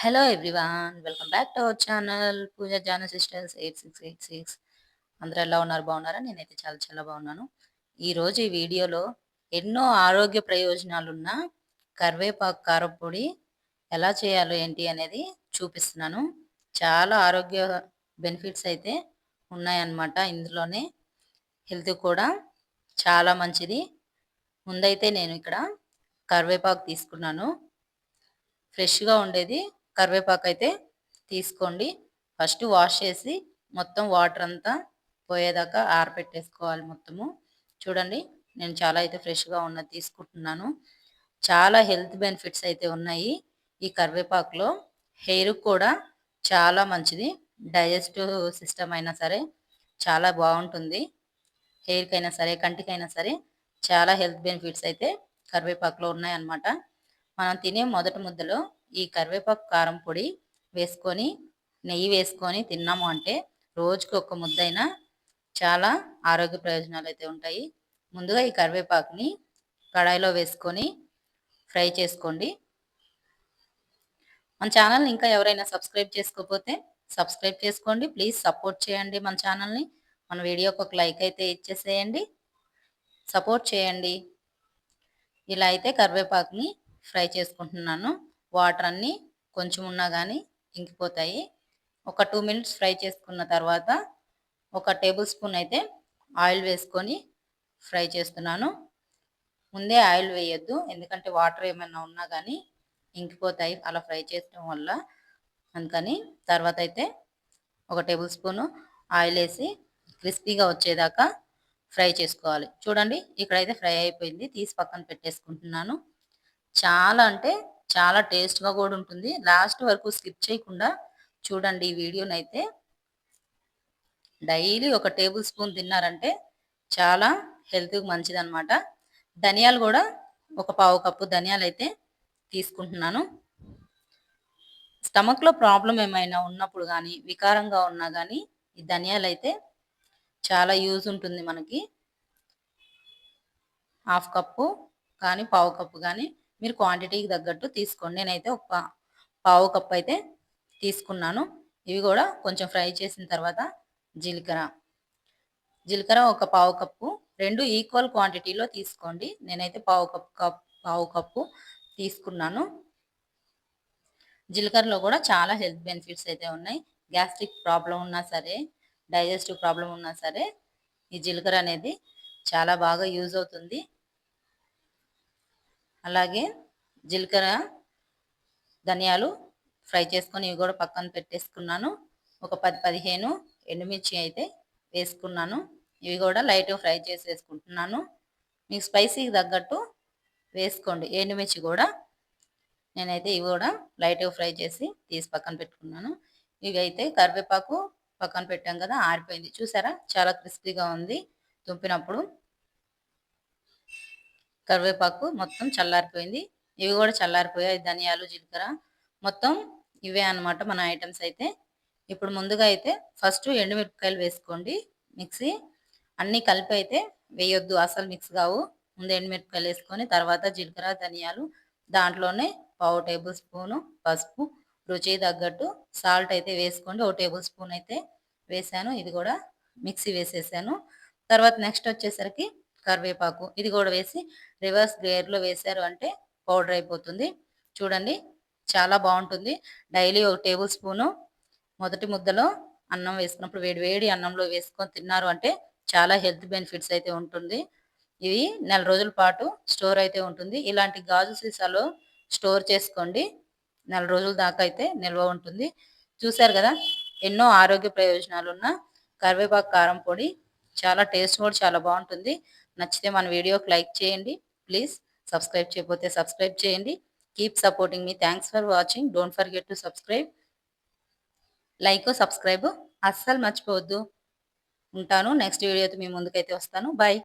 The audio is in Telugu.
Hello everyone welcome back to our channel Pooja Janu sisters 8686. అందరూ ఎలా ఉన్నారు, బాగున్నారా? నేనైతే చాలా చాలా బాగున్నాను. ఈరోజు ఈ వీడియోలో ఎన్నో ఆరోగ్య ప్రయోజనాలున్న కరివేపాకు కారపొడి ఎలా చేయాలో ఏంటి అనేది చూపిస్తున్నాను. చాలా ఆరోగ్య బెనిఫిట్స్ అయితే ఉన్నాయన్నమాట ఇందులోనే. హెల్త్ కూడా చాలా మంచిది. ముందైతే నేను ఇక్కడ కరివేపాకు తీసుకున్నాను. ఫ్రెష్గా ఉండేది కరివేపాకు అయితే తీసుకోండి. ఫస్ట్ వాష్ చేసి మొత్తం వాటర్ అంతా పోయేదాకా ఆరబెట్టేసుకోవాలి మొత్తము. చూడండి, నేను చాలా అయితే ఫ్రెష్గా ఉన్నది తీసుకుంటున్నాను. చాలా హెల్త్ బెనిఫిట్స్ అయితే ఉన్నాయి ఈ కరివేపాకులో. హెయిర్ కూడా చాలా మంచిది. డైజెస్టివ్ సిస్టమ్ అయినా సరే చాలా బాగుంటుంది. హెయిర్కైనా సరే, కంటికైనా సరే చాలా హెల్త్ బెనిఫిట్స్ అయితే కరివేపాకులో ఉన్నాయన్నమాట. మనం తినే మొదటి ముద్దలో ఈ కరివేపాకు కారం పొడి వేసుకొని నెయ్యి వేసుకొని తిన్నాము అంటే రోజుకి ఒక ముద్దైనా చాలా ఆరోగ్య ప్రయోజనాలు అయితే ఉంటాయి. ముందుగా ఈ కరివేపాకుని కడాయిలో వేసుకొని ఫ్రై చేసుకోండి. మన ఛానల్ని ఇంకా ఎవరైనా సబ్స్క్రైబ్ చేసుకోకపోతే సబ్స్క్రైబ్ చేసుకోండి. ప్లీజ్ సపోర్ట్ చేయండి మన ఛానల్ని. మన వీడియోకి ఒక లైక్ అయితే ఇచ్చేసేయండి, సపోర్ట్ చేయండి. ఇలా అయితే కరివేపాకుని ఫ్రై చేసుకుంటున్నాను. వాటర్ అన్నీ కొంచెం ఉన్నా కానీ ఇంకిపోతాయి. ఒక 2 మినిట్స్ ఫ్రై చేసుకున్న తర్వాత ఒక టేబుల్ స్పూన్ అయితే ఆయిల్ వేసుకొని ఫ్రై చేస్తున్నాను. ముందే ఆయిల్ వేయొద్దు, ఎందుకంటే వాటర్ ఏమైనా ఉన్నా కానీ ఇంకిపోతాయి అలా ఫ్రై చేయడం వల్ల. అందుకని తర్వాత అయితే ఒక టేబుల్ స్పూను ఆయిల్ వేసి క్రిస్పీగా వచ్చేదాకా ఫ్రై చేసుకోవాలి. చూడండి, ఇక్కడైతే ఫ్రై అయిపోయింది, తీసి పక్కన పెట్టేసుకుంటున్నాను. చాలా అంటే చాలా టేస్ట్గా కూడా ఉంటుంది. లాస్ట్ వరకు స్కిప్ చేయకుండా చూడండి ఈ వీడియోనైతే. డైలీ ఒక టేబుల్ స్పూన్ తిన్నారంటే చాలా హెల్త్కి మంచిదన్నమాట. ధనియాలు కూడా ఒక పావు కప్పు ధనియాలు అయితే తీసుకుంటున్నాను. స్టమక్లో ప్రాబ్లం ఏమైనా ఉన్నప్పుడు కానీ, వికారంగా ఉన్నా కానీ ఈ ధనియాలు అయితే చాలా యూజ్ ఉంటుంది మనకి. హాఫ్ కప్పు కానీ పావు కప్పు కానీ మీరు క్వాంటిటీకి తగ్గట్టు తీసుకోండి. నేనైతే ఒక పావు కప్పు అయితే తీసుకున్నాను. ఇవి కూడా కొంచెం ఫ్రై చేసిన తర్వాత జీలకర్ర ఒక పావు కప్పు, రెండు ఈక్వల్ క్వాంటిటీలో తీసుకోండి. నేనైతే పావు కప్పు తీసుకున్నాను. జీలకర్రలో కూడా చాలా హెల్త్ బెనిఫిట్స్ అయితే ఉన్నాయి. గ్యాస్ట్రిక్ ప్రాబ్లం ఉన్నా సరే, డైజెస్టివ్ ప్రాబ్లం ఉన్నా సరే ఈ జీలకర్ర అనేది చాలా బాగా యూజ్ అవుతుంది. అలాగే జీలకర్ర, ధనియాలు ఫ్రై చేసుకొని ఇవి కూడా పక్కన పెట్టేసుకున్నాను. ఒక 10-15 ఎండుమిర్చి అయితే వేసుకున్నాను. ఇవి కూడా లైట్గా ఫ్రై చేసి వేసుకుంటున్నాను. మీకు స్పైసీకి తగ్గట్టు వేసుకోండి ఎండుమిర్చి కూడా. నేనైతే ఇవి కూడా లైట్గా ఫ్రై చేసి తీసి పక్కన పెట్టుకున్నాను. ఇవి అయితే కరివేపాకు పక్కన పెట్టాం కదా, ఆరిపోయింది. చూసారా, చాలా క్రిస్పీగా ఉంది. తుంపినప్పుడు కరివేపాకు మొత్తం చల్లారిపోయింది. ఇవి కూడా చల్లారిపోయాయి. ధనియాలు, జీలకర్ర మొత్తం ఇవే అన్నమాట మన ఐటమ్స్ అయితే. ఇప్పుడు ముందుగా అయితే ఫస్ట్ ఎండుమిరపకాయలు వేసుకోండి మిక్సీ. అన్నీ కలిపి అయితే వేయొద్దు, అసలు మిక్స్ కావు. ముందు ఎండుమిరపకాయలు వేసుకొని తర్వాత జీలకర్ర, ధనియాలు, దాంట్లోనే పావు టేబుల్ స్పూను పసుపు, రుచికి తగ్గట్టు సాల్ట్ అయితే వేసుకోండి. ఒక టేబుల్ స్పూన్ అయితే వేసాను. ఇది కూడా మిక్సీ వేసేసాను. తర్వాత నెక్స్ట్ వచ్చేసరికి కరివేపాకు, ఇది కూడా వేసి రివర్స్ గేర్లో వేశారు అంటే పౌడర్ అయిపోతుంది. చూడండి, చాలా బాగుంటుంది. డైలీ ఒక టేబుల్ స్పూను మొదటి ముద్దలో అన్నం వేసుకున్నప్పుడు వేడి వేడి అన్నంలో వేసుకొని తిన్నారు అంటే చాలా హెల్త్ బెనిఫిట్స్ అయితే ఉంటుంది. ఇవి నెల రోజుల పాటు స్టోర్ అయితే ఉంటుంది. ఇలాంటి గాజు సీసాలో స్టోర్ చేసుకోండి, నెల రోజుల దాకా అయితే నిల్వ ఉంటుంది. చూశారు కదా, ఎన్నో ఆరోగ్య ప్రయోజనాలు ఉన్న కరివేపాకు కారం పొడి. చాలా టేస్ట్ కూడా చాలా బాగుంటుంది. నచ్చితే మన వీడియోకి లైక్ చేయండి. ప్లీజ్ సబ్స్క్రైబ్ చేయకపోతే సబ్స్క్రైబ్ చేయండి. Keep supporting me. Thanks for watching. Don't forget to subscribe. Like, subscribe అస్సలు మర్చిపోవద్దు. ఉంటాను, నెక్స్ట్ వీడియోతో మీ ముందుకైతే వస్తాను. బాయ్.